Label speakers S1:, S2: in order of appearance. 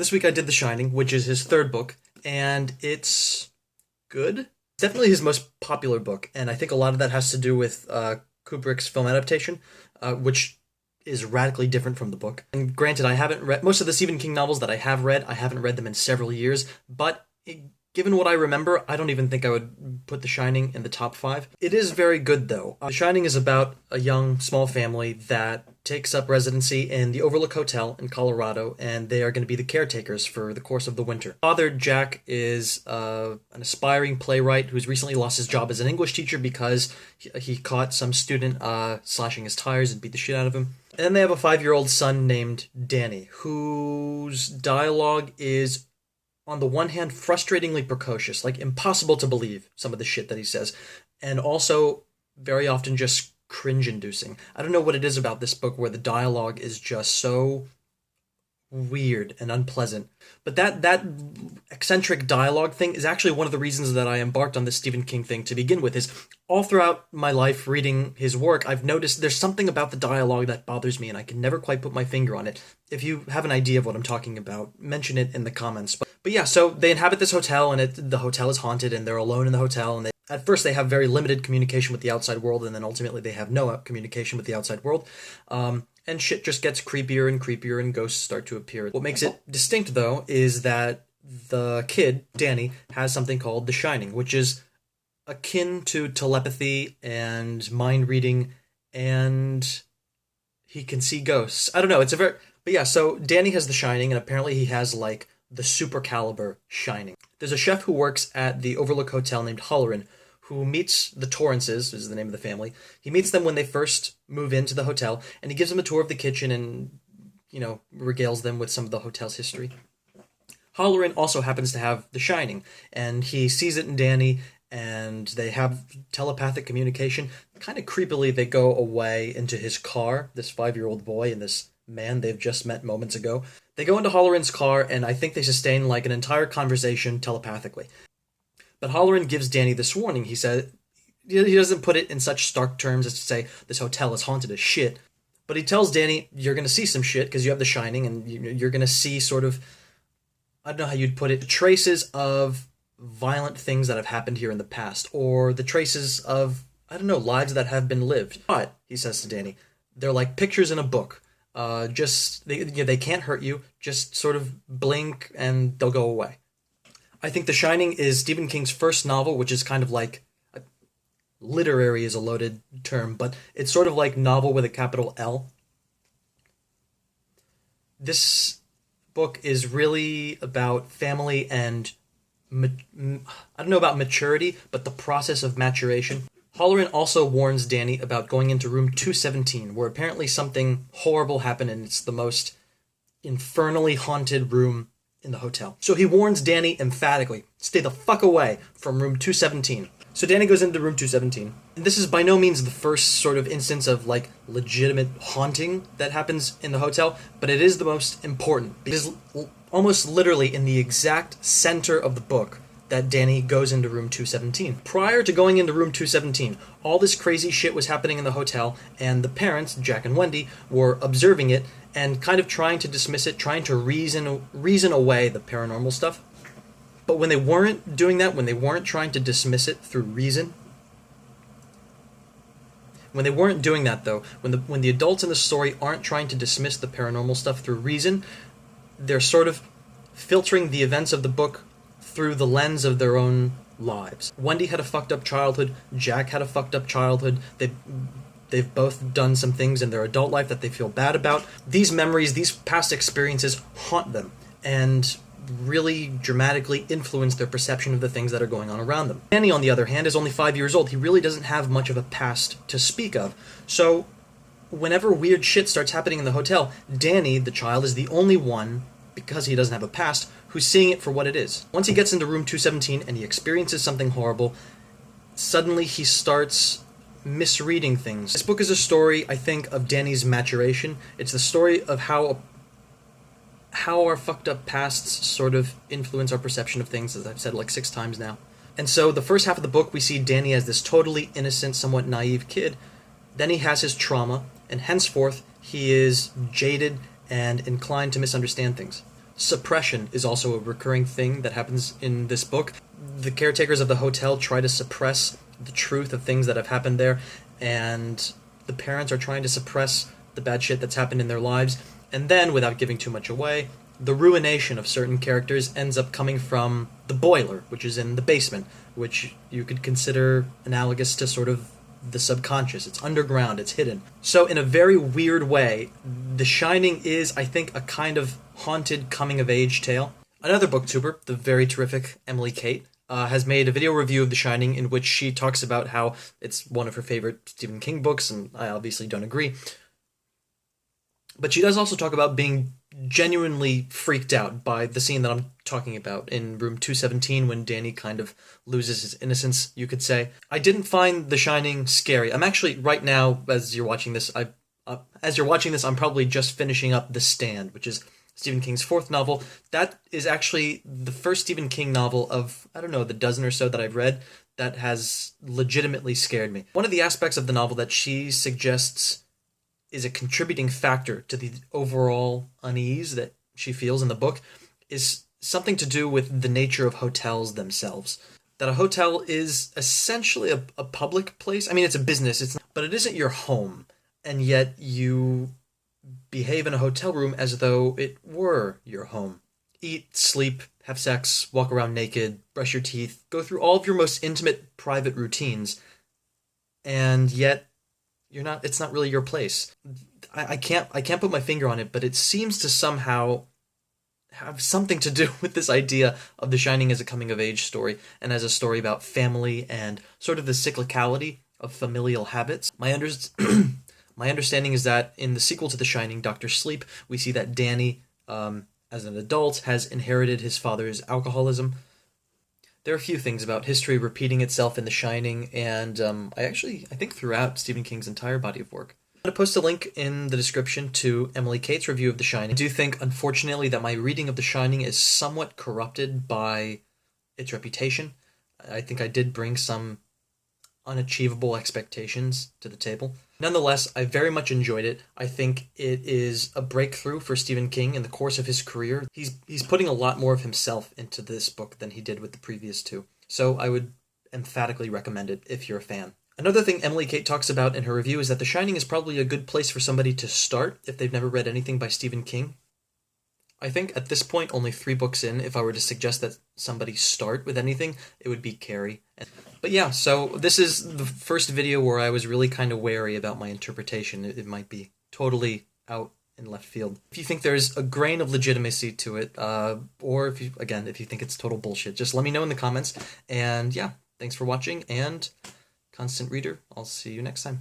S1: This week I did The Shining, which is his third book, and it's good. It's definitely his most popular book, and I think a lot of that has to do with Kubrick's film adaptation, which is radically different from the book. And granted, I haven't read most of the Stephen King novels that I have read. I haven't read them in several years, but given what I remember, I don't even think I would put The Shining in the top 5. It is very good, though. The Shining is about a young, small family that takes up residency in the Overlook Hotel in Colorado, and they are going to be the caretakers for the course of the winter. Father Jack is an aspiring playwright who's recently lost his job as an English teacher because he caught some student slashing his tires and beat the shit out of him. And then they have a 5-year-old son named Danny, whose dialogue is, on the one hand, frustratingly precocious, like impossible to believe some of the shit that he says, and also very often just cringe-inducing. I don't know what it is about this book where the dialogue is just so weird and unpleasant. But that eccentric dialogue thing is actually one of the reasons that I embarked on this Stephen King thing to begin with, is all throughout my life reading his work, I've noticed there's something about the dialogue that bothers me, and I can never quite put my finger on it. If you have an idea of what I'm talking about, mention it in the comments. But yeah, so they inhabit this hotel, and the hotel is haunted, and they're alone in the hotel, and at first they have very limited communication with the outside world, and then ultimately they have no communication with the outside world. And shit just gets creepier and creepier, and ghosts start to appear. What makes it distinct, though, is that the kid, Danny, has something called The Shining, which is akin to telepathy and mind reading, and he can see ghosts. I don't know, but yeah, so Danny has The Shining, and apparently he has, like, the super caliber Shining. There's a chef who works at the Overlook Hotel named Halloran, who meets the Torrances, is the name of the family. He meets them when they first move into the hotel, and he gives them a tour of the kitchen and, regales them with some of the hotel's history. Halloran also happens to have The Shining, and he sees it in Danny, and they have telepathic communication. Kind of creepily, they go away into his car, this 5-year-old boy and this man they've just met moments ago. They go into Halloran's car, and I think they sustain like an entire conversation telepathically. But Halloran gives Danny this warning. He said, he doesn't put it in such stark terms as to say, this hotel is haunted as shit. But he tells Danny, you're going to see some shit because you have The Shining, and you're going to see sort of, I don't know how you'd put it, traces of violent things that have happened here in the past, or the traces of, I don't know, lives that have been lived. But, he says to Danny, they're like pictures in a book. They can't hurt you, just sort of blink and they'll go away. I think The Shining is Stephen King's first novel, which is kind of like, literary is a loaded term, but it's sort of like novel with a capital L. This book is really about family and, I don't know about maturity, but the process of maturation. Halloran also warns Danny about going into room 217, where apparently something horrible happened, and it's the most infernally haunted room in the hotel. So he warns Danny emphatically, stay the fuck away from room 217. So Danny goes into room 217, and this is by no means the first sort of instance of, like, legitimate haunting that happens in the hotel, but it is the most important, because almost literally in the exact center of the book that Danny goes into room 217. Prior to going into room 217, all this crazy shit was happening in the hotel, and the parents, Jack and Wendy, were observing it and kind of trying to dismiss it, trying to reason away the paranormal stuff. But when they weren't doing that, when they weren't trying to dismiss it through reason, when they weren't doing that though, when the adults in the story aren't trying to dismiss the paranormal stuff through reason, they're sort of filtering the events of the book through the lens of their own lives. Wendy had a fucked up childhood, Jack had a fucked up childhood, They've both done some things in their adult life that they feel bad about. These memories, these past experiences haunt them and really dramatically influence their perception of the things that are going on around them. Danny, on the other hand, is only 5 years old. He really doesn't have much of a past to speak of. So whenever weird shit starts happening in the hotel, Danny, the child, is the only one, because he doesn't have a past, who's seeing it for what it is. Once he gets into room 217 and he experiences something horrible, suddenly he starts misreading things. This book is a story, I think, of Danny's maturation. It's the story of how our fucked up pasts sort of influence our perception of things, as I've said like 6 times now. And so the first half of the book, we see Danny as this totally innocent, somewhat naive kid. Then he has his trauma, and henceforth he is jaded and inclined to misunderstand things. Suppression is also a recurring thing that happens in this book. The caretakers of the hotel try to suppress the truth of things that have happened there, and the parents are trying to suppress the bad shit that's happened in their lives. And then, without giving too much away, the ruination of certain characters ends up coming from the boiler, which is in the basement, which you could consider analogous to sort of the subconscious. It's underground, it's hidden. So in a very weird way, The Shining is, I think, a kind of haunted coming-of-age tale. Another booktuber, the very terrific Emily Kate, has made a video review of The Shining in which she talks about how it's one of her favorite Stephen King books, and I obviously don't agree. But she does also talk about being genuinely freaked out by the scene that I'm talking about in room 217 when Danny kind of loses his innocence, you could say. I didn't find The Shining scary. I'm actually, right now, as you're watching this, I'm probably just finishing up The Stand, which is Stephen King's fourth novel. That is actually the first Stephen King novel of, I don't know, the dozen or so that I've read that has legitimately scared me. One of the aspects of the novel that she suggests is a contributing factor to the overall unease that she feels in the book is something to do with the nature of hotels themselves. That a hotel is essentially a public place. I mean, it's a business, but it isn't your home. And yet you behave in a hotel room as though it were your home. Eat, sleep, have sex, walk around naked, brush your teeth, go through all of your most intimate private routines. And yet it's not really your place. I can't put my finger on it, but it seems to somehow have something to do with this idea of The Shining as a coming-of-age story, and as a story about family and sort of the cyclicality of familial habits. My understanding is that in the sequel to The Shining, Dr. Sleep, we see that Danny, as an adult, has inherited his father's alcoholism. There are a few things about history repeating itself in The Shining, and I think throughout Stephen King's entire body of work. I'm going to post a link in the description to Emily Kate's review of The Shining. I do think, unfortunately, that my reading of The Shining is somewhat corrupted by its reputation. I think I did bring some unachievable expectations to the table. Nonetheless, I very much enjoyed it. I think it is a breakthrough for Stephen King in the course of his career. He's putting a lot more of himself into this book than he did with the previous two. So I would emphatically recommend it if you're a fan. Another thing Emily Kate talks about in her review is that The Shining is probably a good place for somebody to start if they've never read anything by Stephen King. I think at this point, only 3 books in, if I were to suggest that somebody start with anything, it would be Carrie. But yeah, so this is the first video where I was really kind of wary about my interpretation. It might be totally out in left field. If you think there's a grain of legitimacy to it, or if you think it's total bullshit, just let me know in the comments. And yeah, thanks for watching, and constant reader, I'll see you next time.